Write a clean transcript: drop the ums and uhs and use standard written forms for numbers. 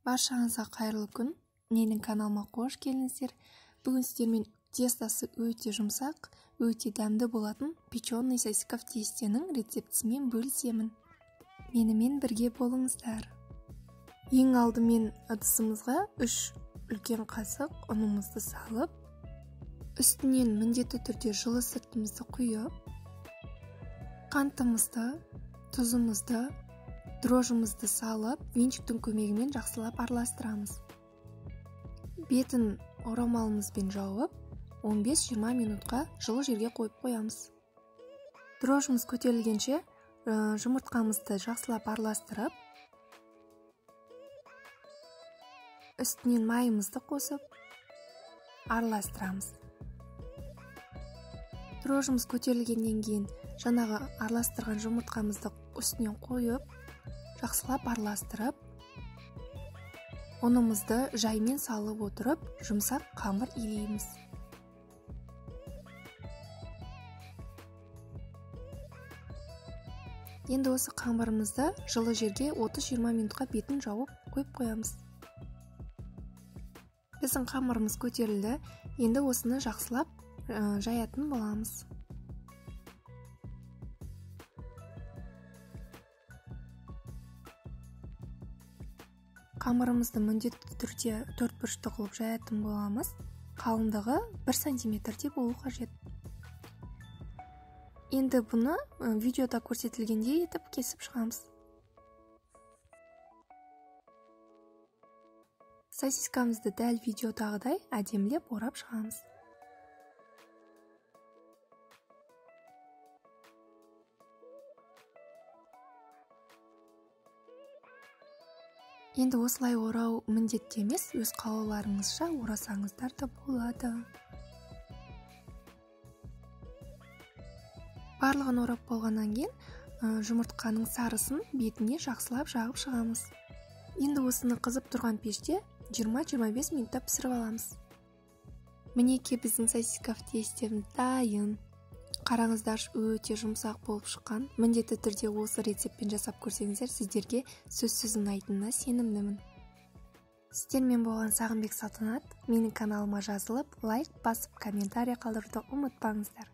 Баршаңызға қайырлы күн. Менің каналыма қош келдіңіздер. Бүгін сіздермен тестосы өте жұмсақ, өте дәмді болатын печеный сосисков тестенің рецептісімен бөлісемін. Менімен бірге болыңыздар. Ең алдымен ыдысымызға 3 үлкен қасық ұнымызды салып, үстінен міндетті түрде жылы сүтімізді құйып, қантымызды, тұзымызды, дрожжымызды салып, венчиктің көмегімен жақсылап араластырамыз. Бетін орамалымызбен жауып, 15-20 минутқа жылы жерге қойып қоямыз. Дрожжымыз көтерілгенше жұмыртқамызды жақсылап араластырып, үстінен майымызды қосып, араластырамыз. Дрожжымыз көтерілгеннен кейін жаңағы араластырған жұмыртқамызды үстінен қойып, жақсылап араластырып, ұнымызды жаймен салып отырып, жұмсақ қамыр илейміз. Енді осы қамырымызды жылы жерге 30-20 минутқа бетін жауып қойып қоямыз. Біздің қамырымыз көтерілді, енді осыны жақсылап жаятын боламыз. Қамырымызды міндетті түрде 4 бұрышты қылып жаятын боламыз. Қалыңдығы 1 сантиметрде болу қажет. Енді бұны видеода көрсетілгендей етіп кесіп шығамыз. Сосискамызды дәл видеодағыдай әдемілеп орап шығамыз. Енді осылай орау міндетті емес, өз қалауларыңызша орасаңыздар да болады. Барлығын орап болғаннан кейін жұмыртқаның сарысын бетіне жақсылап жағып шығамыз. Енді осыны қызып тұрған пеште 20-25 минутта пісіріп аламыз. Мінеке біздің сосисков тестеміз дайын. Қараңыздар, өте жұмсақ болып шыққан. Міндетті түрде осы рецептпен жасап көрсеңіздер, сіздерге сөзсіз ұнайтынына сенімдімін. Сіздермен болған Сағынбек Салтанат. Менің каналыма жазылып, лайк басып, комментарий қалдыруды ұмытпаңыздар.